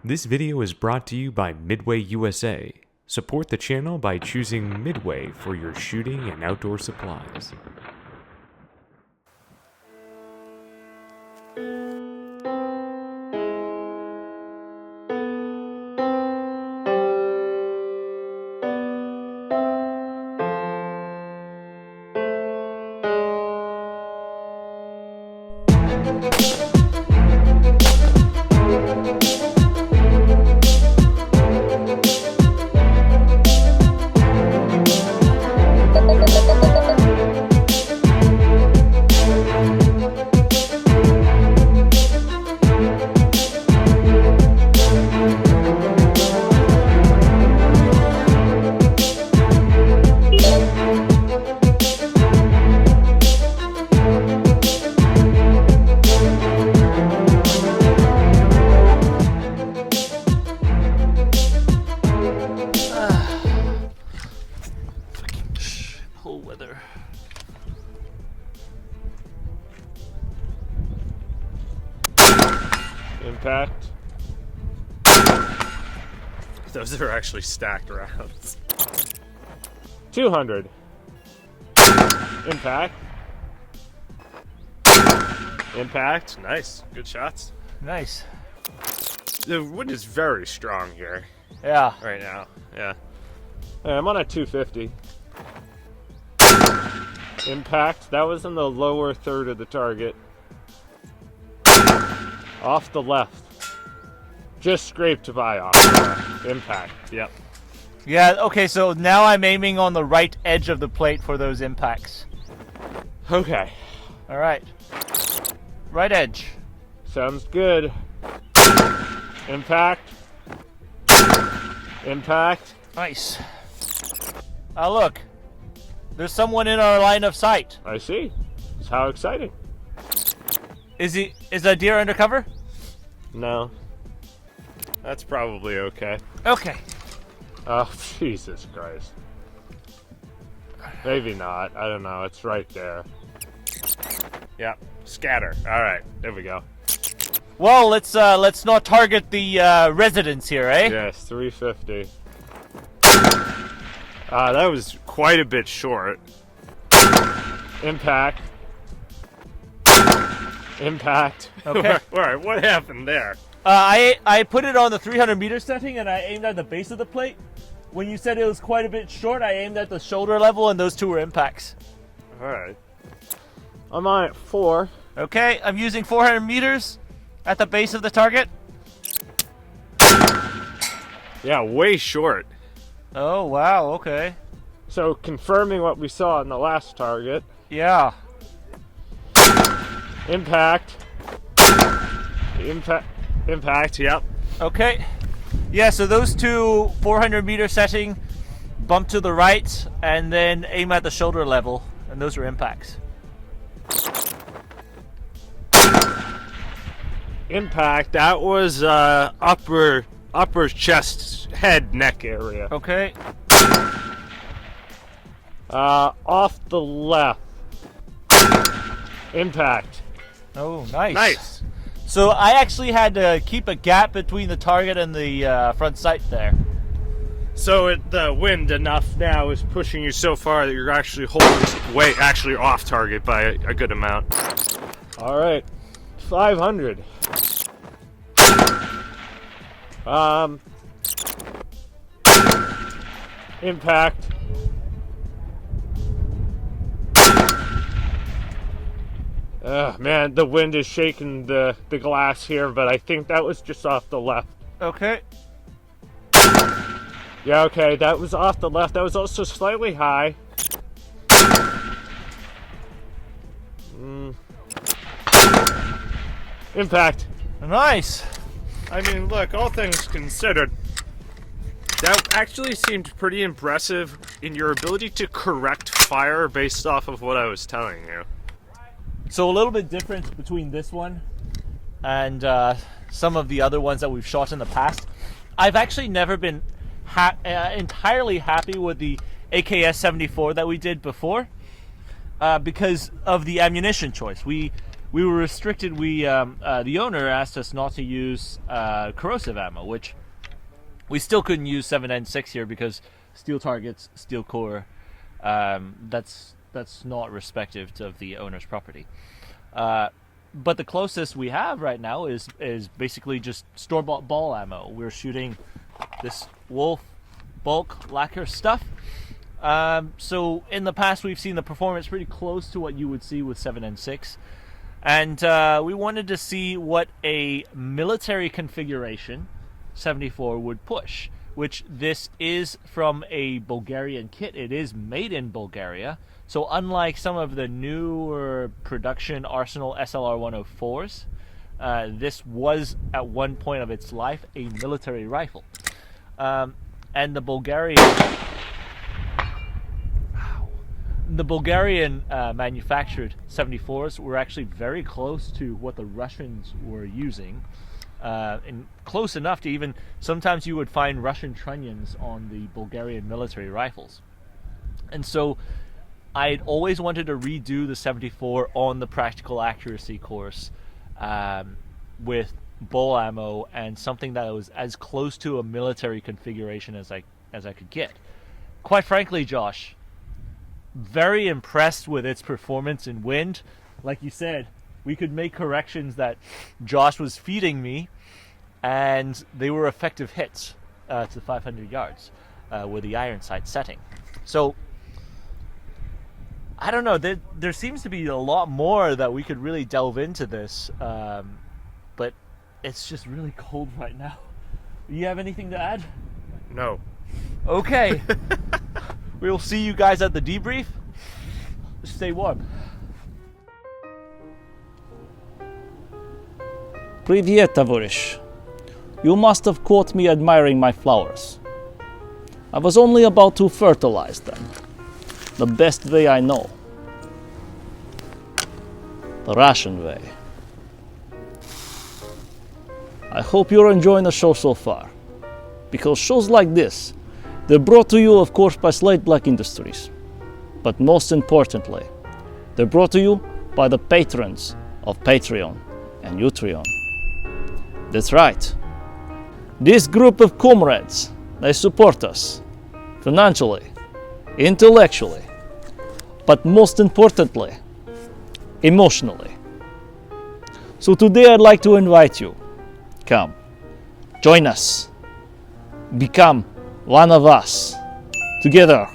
This video is brought to you by Midway USA. Support the channel by choosing Midway for your shooting and outdoor supplies. Weather. Impact. Those are actually stacked rounds. 200. Impact. Impact. Nice. Good shots. Nice. The wind is very strong here. Yeah. Right now. Yeah. I'm on a 250. Impact. That was in the lower third of the target. Off the left. Just scraped by off the left. Impact. Yep. Yeah, okay, so now I'm aiming on the right edge of the plate for those impacts. Okay. Alright. Right edge. Sounds good. Impact. Impact. Nice. Look. There's someone in our line of sight. I see. How exciting. Is that deer undercover? No. That's probably okay. Okay. Oh, Jesus Christ. Maybe not. I don't know. It's right there. Yep. Scatter. All right. There we go. Well, let's not target the residents here, eh? Yes, 350. That was quite a bit short. Impact. Impact. Okay. Alright, what happened there? I put it on the 300 meter setting and I aimed at the base of the plate. When you said it was quite a bit short, I aimed at the shoulder level and those two were impacts. Alright. I'm on at 4. Okay, I'm using 400 meters at the base of the target. Yeah, way short. Oh, wow, okay. So, confirming what we saw in the last target. Yeah. Impact. Impact, yep. Okay. Yeah, so those two 400 meter setting, bump to the right, and then aim at the shoulder level, and those are impacts. Impact, that was upper chest, head, neck area. Okay. Off the left. Impact. Oh, nice. Nice. So I actually had to keep a gap between the target and the front sight there. So the wind enough now is pushing you so far that you're actually holding way actually off target by a good amount. All right, 500. Impact. Man, the wind is shaking the glass here, but I think that was just off the left. Okay. Yeah, okay, that was off the left. That was also slightly high. Impact. Nice. I mean, look, all things considered, that actually seemed pretty impressive in your ability to correct fire based off of what I was telling you. So a little bit different between this one and some of the other ones that we've shot in the past. I've actually never been entirely happy with the AKS74 that we did before because of the ammunition choice. We we were restricted. The owner asked us not to use corrosive ammo, which we still couldn't use 7N6 here because steel targets, steel core. That's not respective of the owner's property. But the closest we have right now is basically just store-bought ball ammo. We're shooting this Wolf bulk lacquer stuff. So in the past we've seen the performance pretty close to what you would see with 7N6. And we wanted to see what a military configuration 74 would push, which this is from a Bulgarian kit. It is made in Bulgaria. So unlike some of the newer production Arsenal SLR 104s, this was at one point of its life a military rifle. And the Bulgarian manufactured 74s were actually very close to what the Russians were using, and close enough to even sometimes you would find Russian trunnions on the Bulgarian military rifles. And so I'd always wanted to redo the 74 on the practical accuracy course with bowl ammo and something that was as close to a military configuration as I could get. Quite frankly, Josh, very impressed with its performance in wind. Like you said, we could make corrections that Josh was feeding me, and they were effective hits to 500 yards with the iron sight setting. So I don't know, there seems to be a lot more that we could really delve into this, but it's just really cold right now. You have anything to add? No. Okay. We'll see you guys at the debrief. Stay warm. Привет, товарищ. You must have caught me admiring my flowers. I was only about to fertilize them, the best way I know. The Russian way. I hope you're enjoying the show so far, because shows like this, they're brought to you, of course, by Slate Black Industries. But most importantly, they're brought to you by the patrons of Patreon and Utreon. That's right. This group of comrades, they support us financially, intellectually, but most importantly, emotionally. So today I'd like to invite you. Come, join us. Become one of us. Together,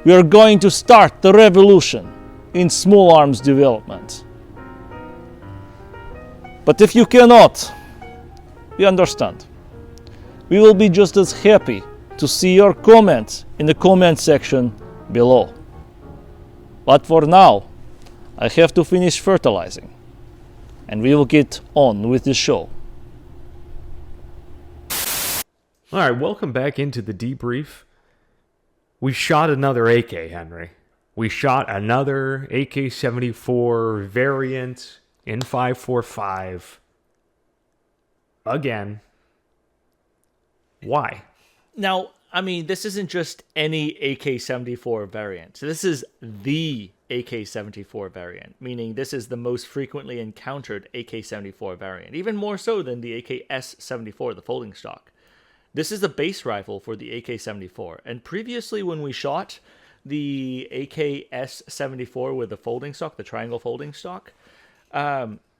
we are going to start the revolution in small arms development. But if you cannot, we understand. We will be just as happy to see your comments in the comment section below. But for now, I have to finish fertilizing, and we will get on with the show. All right, welcome back into the debrief. We shot another AK, Henry. We shot another AK74 variant in 545. Again. Why? Now, I mean, this isn't just any AK74 variant. So this is the AK74 variant, meaning this is the most frequently encountered AK74 variant, even more so than the AKS74, the folding stock. This is the base rifle for the AK74, and previously when we shot the AKS74 with the folding stock, the triangle folding stock,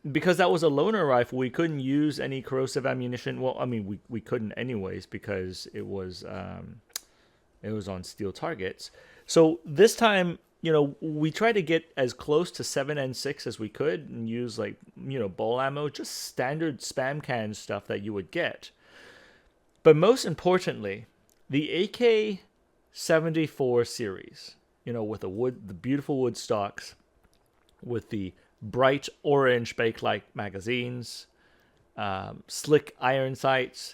because that was a loaner rifle, we couldn't use any corrosive ammunition. Well, I mean, we couldn't anyways because it was on steel targets. So this time, you know, we tried to get as close to 7N6 as we could and use, like, you know, ball ammo, just standard spam can stuff that you would get. But most importantly, the AK74 series, you know, with the beautiful wood stocks, with the bright orange bakelite magazines, slick iron sights,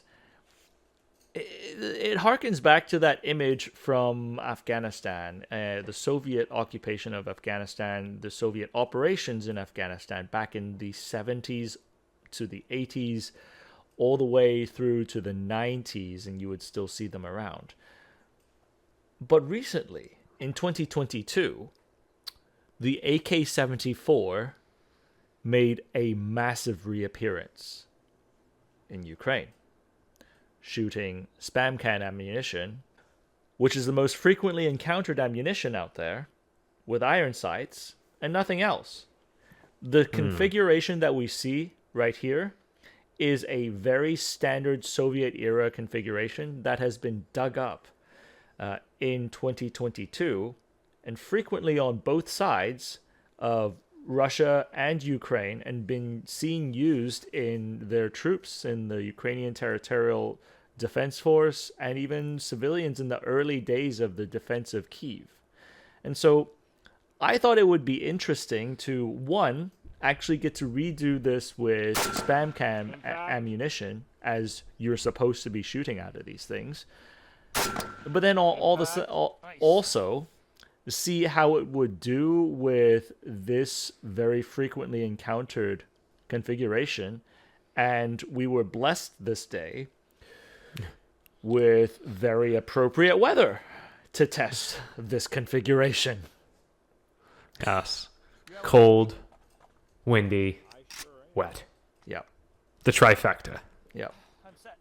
it harkens back to that image from Afghanistan, the Soviet occupation of Afghanistan, the Soviet operations in Afghanistan back in the 70s to the 80s, all the way through to the 90s, and you would still see them around. But recently, in 2022, the AK-74 made a massive reappearance in Ukraine, shooting spam can ammunition, which is the most frequently encountered ammunition out there, with iron sights and nothing else. The configuration that we see right here is a very standard Soviet-era configuration that has been dug up in 2022 and frequently on both sides of Russia and Ukraine, and been seen used in their troops in the Ukrainian Territorial Defense Force and even civilians in the early days of the defense of Kyiv. And so I thought it would be interesting to, one, actually get to redo this with spam can ammunition, as you're supposed to be shooting out of these things, but then also see how it would do with this very frequently encountered configuration. And we were blessed this day with very appropriate weather to test this configuration. Yes. Cold, windy, wet. Yeah. The trifecta. Yeah.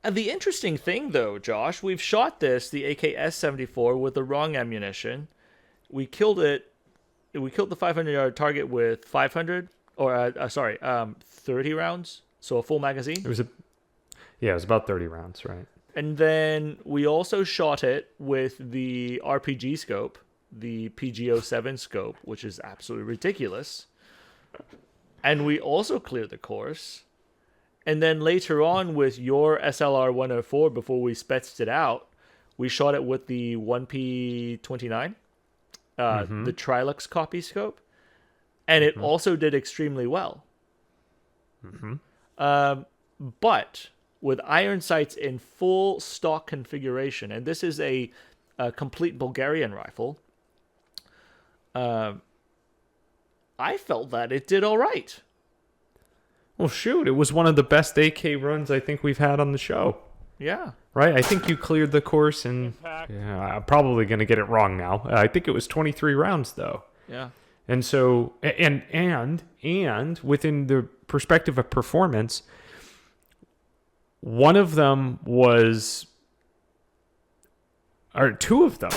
And the interesting thing, though, Josh, we've shot this, the AK-74, with the wrong ammunition. We killed it. We killed the 500-yard target with 30 rounds, so a full magazine. It was about 30 rounds, right? And then we also shot it with the RPG scope, the PG-07 scope, which is absolutely ridiculous. And we also cleared the course. And then later on with your SLR 104, before we specced it out, we shot it with the 1P29, the Trilux copy scope, and it also did extremely well. But with iron sights in full stock configuration, and this is a complete Bulgarian rifle, I felt that it did all right. Well, shoot, it was one of the best AK runs I think we've had on the show. Yeah. Right? I think you cleared the course, and I'm probably going to get it wrong now. I think it was 23 rounds, though. Yeah. And so, and within the perspective of performance, one of them was, or two of them,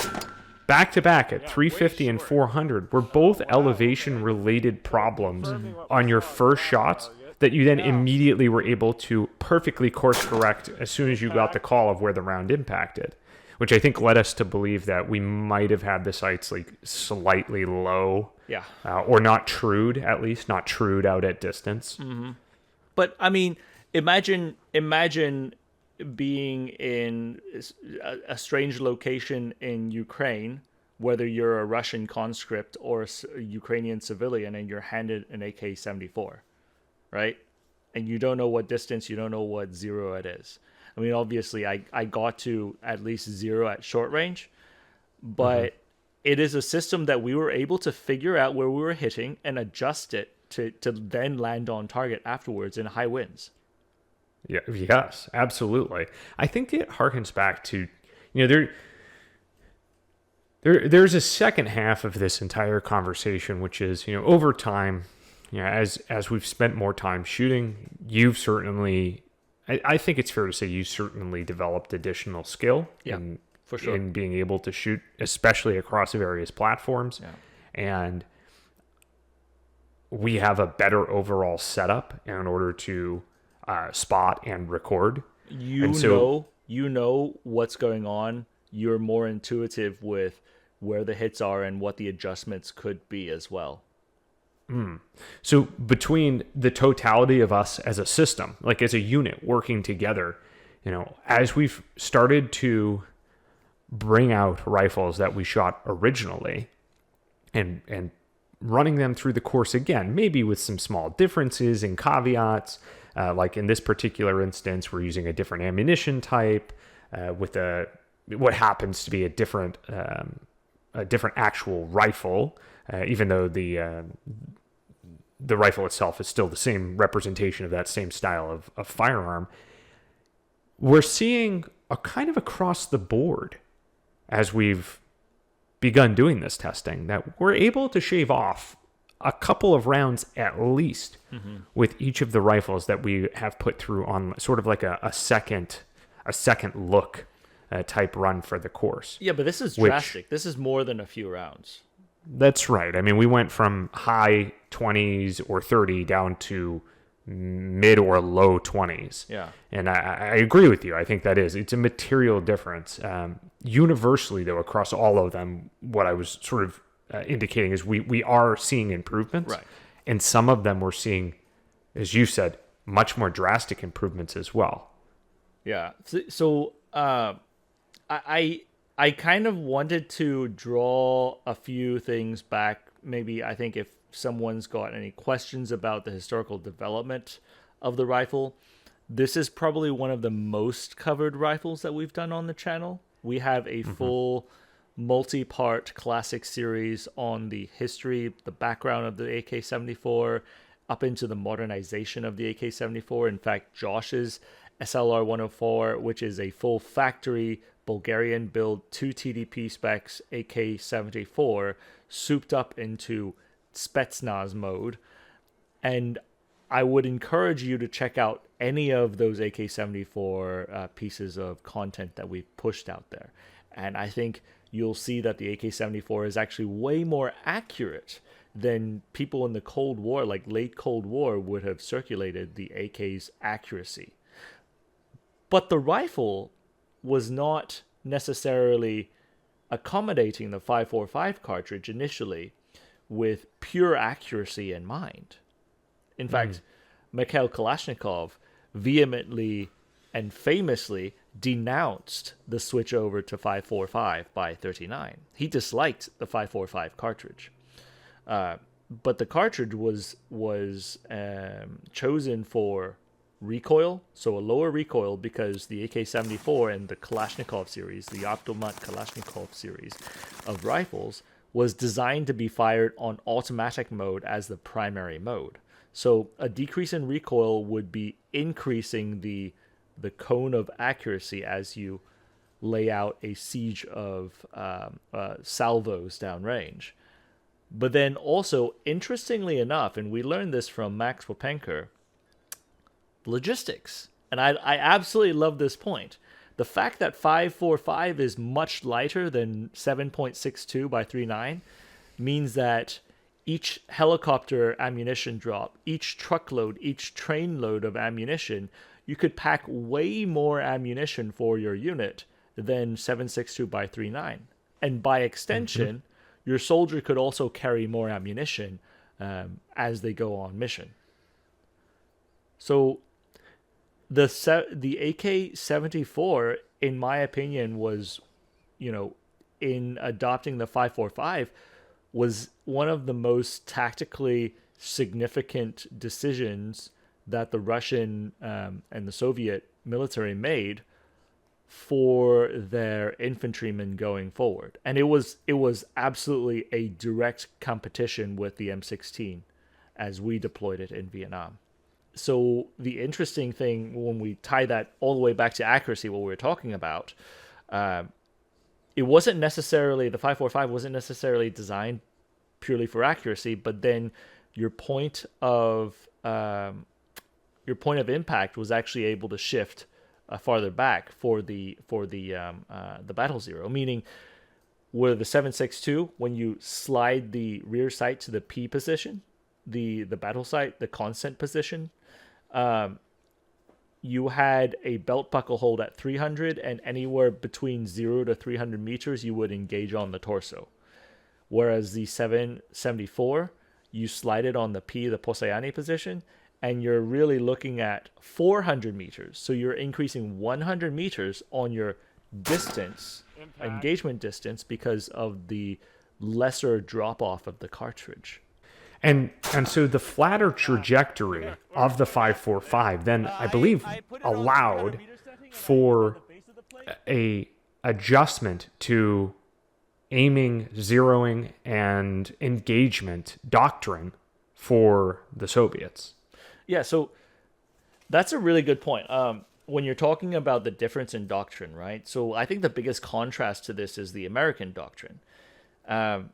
back to back at 350 and 400, were both elevation-related problems on your first shots that you then immediately were able to perfectly course correct as soon as you got the call of where the round impacted, which I think led us to believe that we might have had the sights like slightly low, or not trued, at least not trued out at distance. But I mean, imagine being in a strange location in Ukraine, whether you're a Russian conscript or a Ukrainian civilian, and you're handed an AK-74. Right? And you don't know what distance, you don't know what zero it is. I mean, obviously, I got to at least zero at short range, but it is a system that we were able to figure out where we were hitting and adjust it to then land on target afterwards in high winds. Yeah, yes, absolutely. I think it harkens back to, there's a second half of this entire conversation, which is, over time, as we've spent more time shooting, you've certainly, I think it's fair to say you certainly developed additional skill for sure, in being able to shoot, especially across various platforms. Yeah. And we have a better overall setup in order to spot and record. You know what's going on. You're more intuitive with where the hits are and what the adjustments could be as well. So between the totality of us as a system, like as a unit working together, as we've started to bring out rifles that we shot originally and running them through the course again, maybe with some small differences and caveats, like in this particular instance, we're using a different ammunition type with what happens to be a different actual rifle, even though the rifle itself is still the same representation of that same style of firearm. We're seeing a kind of across the board, as we've begun doing this testing, that we're able to shave off a couple of rounds at least with each of the rifles that we have put through on sort of like a second look type run for the course. Yeah, but this is drastic. This is more than a few rounds. That's right. I mean, we went from high 20s or 30 down to mid or low 20s. Yeah. And I agree with you. I think it's a material difference. Universally, though, across all of them, what I was sort of indicating is we are seeing improvements. Right. And some of them we're seeing, as you said, much more drastic improvements as well. Yeah. So I kind of wanted to draw a few things back. Maybe I think if someone's got any questions about the historical development of the rifle, this is probably one of the most covered rifles that we've done on the channel. We have a full multi-part classic series on the history, the background of the AK-74, up into the modernization of the AK-74. In fact, Josh's SLR 104, which is a full factory Bulgarian build 2 TDP specs AK-74, souped up into Spetsnaz mode. And I would encourage you to check out any of those AK-74 pieces of content that we've pushed out there. And I think you'll see that the AK-74 is actually way more accurate than people in the Cold War, like late Cold War, would have circulated the AK's accuracy. But the rifle was not necessarily accommodating the 5.45 cartridge initially with pure accuracy in mind. In fact, Mikhail Kalashnikov vehemently and famously denounced the switch over to 5.45 by 39. He disliked the 5.45 cartridge. But the cartridge was chosen for recoil, so a lower recoil, because the AK-74 and the Kalashnikov series, the Automat Kalashnikov series of rifles, was designed to be fired on automatic mode as the primary mode. So a decrease in recoil would be increasing the cone of accuracy as you lay out a siege of salvos downrange. But then also, interestingly enough, and we learned this from Max Popenker, logistics. And I absolutely love this point. The fact that 5.45 is much lighter than 7.62 by 39 means that each helicopter ammunition drop, each truckload, each train load of ammunition, you could pack way more ammunition for your unit than 7.62 by 39. And by extension, your soldier could also carry more ammunition as they go on mission. So the AK-74, in my opinion, was, in adopting the 5.45, was one of the most tactically significant decisions that the Russian and the Soviet military made for their infantrymen going forward. And it was absolutely a direct competition with the M16 as we deployed it in Vietnam. So the interesting thing, when we tie that all the way back to accuracy, what we were talking about, it wasn't necessarily, the 5.45 wasn't necessarily designed purely for accuracy, but then your point of impact was actually able to shift farther back for the battle zero, meaning where the 7.62, when you slide the rear sight to the P position, the battle sight, the constant position, you had a belt buckle hold at 300, and anywhere between 0 to 300 meters, you would engage on the torso. Whereas the 7.74, you slide it on the P, the Posayani position, and you're really looking at 400 meters. So you're increasing 100 meters on your distance, engagement distance, because of the lesser drop-off of the cartridge. And so the flatter trajectory of the 5.45 then, I believe, allowed for a adjustment to aiming, zeroing, and engagement doctrine for the Soviets. Yeah, so that's a really good point. When you're talking about the difference in doctrine, right? So I think the biggest contrast to this is the American doctrine. And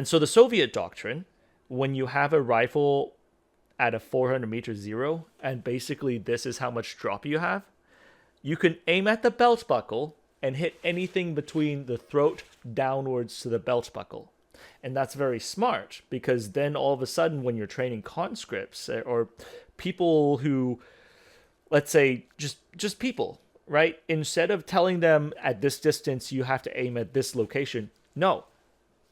so the Soviet doctrine when you have a rifle at a 400 meter zero, and basically this is how much drop you have, you can aim at the belt buckle and hit anything between the throat downwards to the belt buckle. And that's very smart, because then all of a sudden when you're training conscripts or people who, let's say, just people, right? Instead of telling them at this distance you have to aim at this location, no.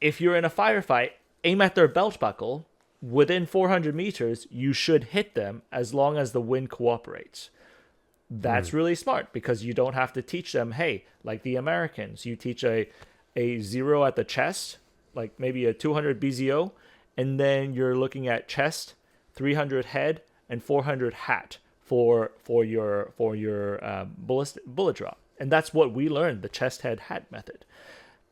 If you're in a firefight, aim at their belt buckle. Within 400 meters, you should hit them as long as the wind cooperates. That's really smart, because you don't have to teach them, hey, like the Americans, you teach a zero at the chest, like maybe a 200 BZO, and then you're looking at chest, 300 head, and 400 hat for your bullet drop. And that's what we learned, the chest, head, hat method.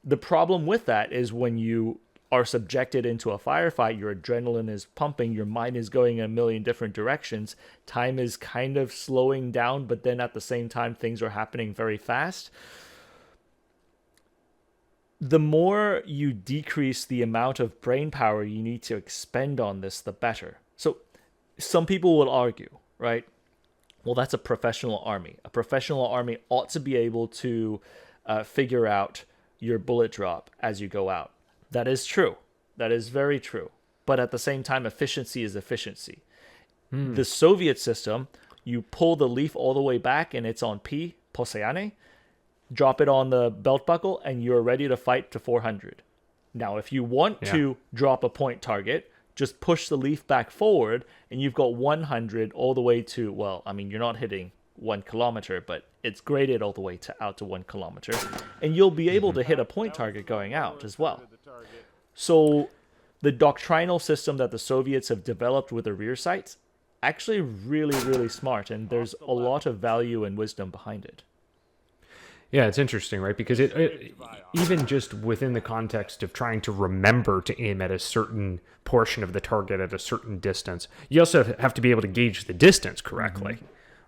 The problem with that is when you are subjected into a firefight, your adrenaline is pumping, your mind is going in a million different directions, time is kind of slowing down, but then at the same time things are happening very fast. The more you decrease the amount of brain power you need to expend on this, the better. So some people will argue, right? Well, that's a professional army. A professional army ought to be able to figure out your bullet drop as you go out. That is true. That is very true. But at the same time, efficiency is efficiency. The Soviet system, you pull the leaf all the way back and it's on P, posayane, drop it on the belt buckle, and you're ready to fight to 400. Now, if you want to drop a point target, just push the leaf back forward and you've got 100 all the way to, well, I mean, you're not hitting 1 kilometer, but it's graded all the way out to 1 kilometer, and you'll be able to hit a point target going out as well. So the doctrinal system that the Soviets have developed with the rear sights, actually really, really smart, and there's a lot of value and wisdom behind it. Yeah, it's interesting, right? Because it even just within the context of trying to remember to aim at a certain portion of the target at a certain distance, you also have to be able to gauge the distance correctly.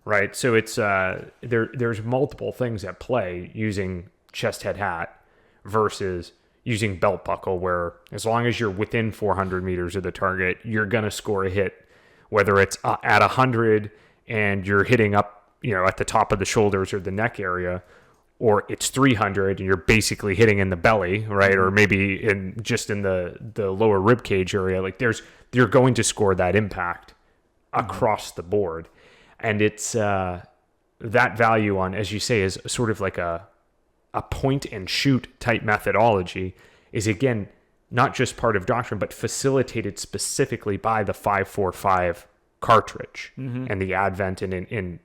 Right, so it's there's multiple things at play using chest, head, hat versus using belt buckle, where as long as you're within 400 meters of the target, you're gonna score a hit, whether it's at 100 and you're hitting up, at the top of the shoulders or the neck area, or it's 300 and you're basically hitting in the belly, right, or maybe in the lower rib cage area. Like you're going to score that impact across the board. And it's that value on, as you say, is sort of like a point and shoot type methodology is, again, not just part of Doctrine, but facilitated specifically by the 545 cartridge and the advent and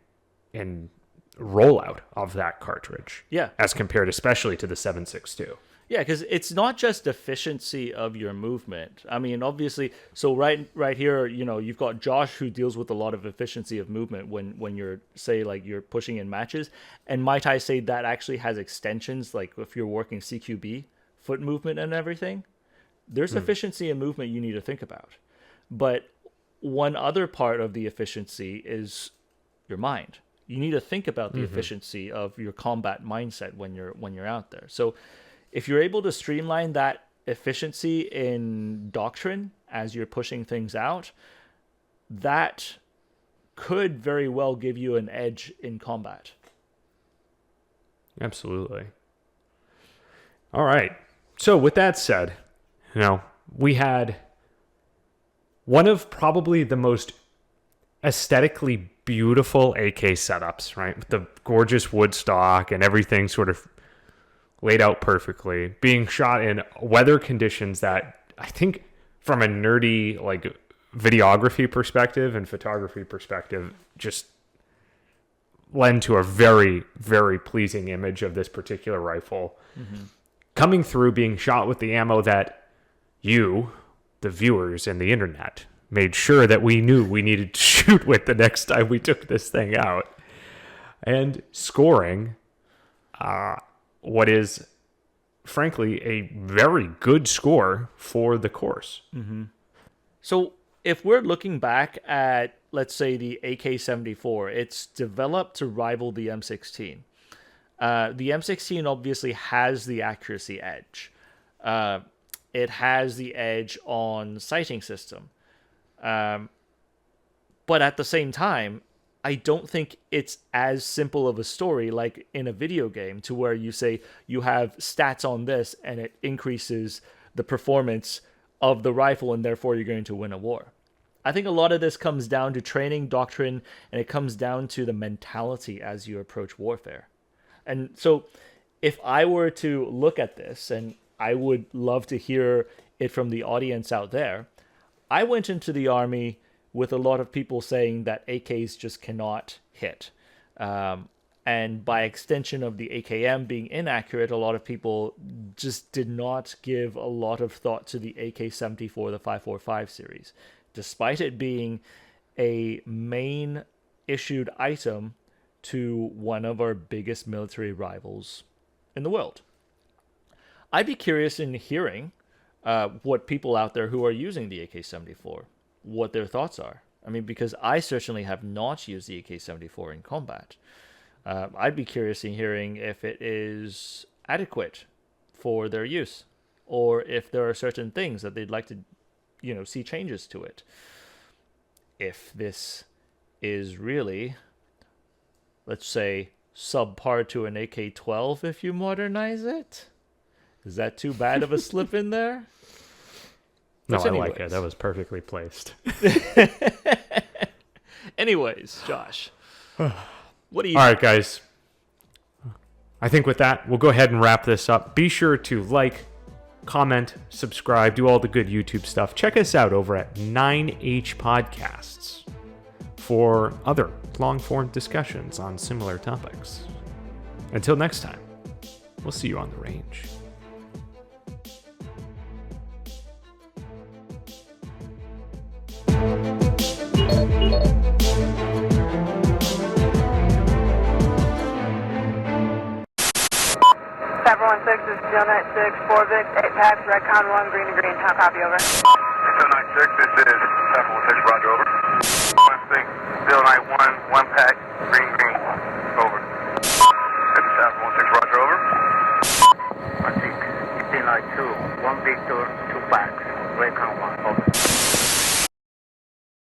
rollout of that cartridge. Yeah. As compared especially to the 7.62. Yeah, because it's not just efficiency of your movement. I mean, obviously, so right here, you've got Josh, who deals with a lot of efficiency of movement when you're, say, like you're pushing in matches. And might I say that actually has extensions, like if you're working CQB, foot movement and everything, there's efficiency and movement you need to think about. But one other part of the efficiency is your mind. You need to think about the efficiency of your combat mindset when you're out there. So if you're able to streamline that efficiency in Doctrine as you're pushing things out, that could very well give you an edge in combat. Absolutely. All right. So with that said, we had one of probably the most aesthetically beautiful AK setups, right? With the gorgeous wood stock and everything sort of laid out perfectly, being shot in weather conditions that I think from a nerdy like videography perspective and photography perspective just lend to a very, very pleasing image of this particular rifle. Coming through, being shot with the ammo that you, the viewers and the internet, made sure that we knew we needed to shoot with the next time we took this thing out. And scoring what is, frankly, a very good score for the course. So if we're looking back at, let's say, the AK74, it's developed to rival the M16. The M16 obviously has the accuracy edge. it has the edge on sighting system. But at the same time, I don't think it's as simple of a story like in a video game to where you say you have stats on this and it increases the performance of the rifle and therefore you're going to win a war. I think a lot of this comes down to training, doctrine, and it comes down to the mentality as you approach warfare. And so if I were to look at this, and I would love to hear it from the audience out there, I went into the Army with a lot of people saying that AKs just cannot hit. And by extension of the AKM being inaccurate, a lot of people just did not give a lot of thought to the AK74, the 545 series, despite it being a main issued item to one of our biggest military rivals in the world. I'd be curious in hearing what people out there who are using the AK74, what their thoughts are. I mean, because I certainly have not used the AK74 in combat. I'd be curious in hearing if it is adequate for their use, or if there are certain things that they'd like to, see changes to it. If this is really, let's say, subpar to an AK-12 if you modernize it. Is that too bad of a slip in there? No, But I like it. That was perfectly placed. Anyways, Josh, what do you All right, guys. I think with that, we'll go ahead and wrap this up. Be sure to like, comment, subscribe, do all the good YouTube stuff. Check us out over at 9H Podcasts for other long-form discussions on similar topics. Until next time, we'll see you on the range. This is Steel 96, 4 Vic, 8 packs, red con 1, green and green. How copy, over? Steel 96, this is 716, roger, over. 16, Steel 91, 1 pack, green, green, over. This is 716, roger, over. 16, Steel 92, 1 Victor, 2 packs, red con 1.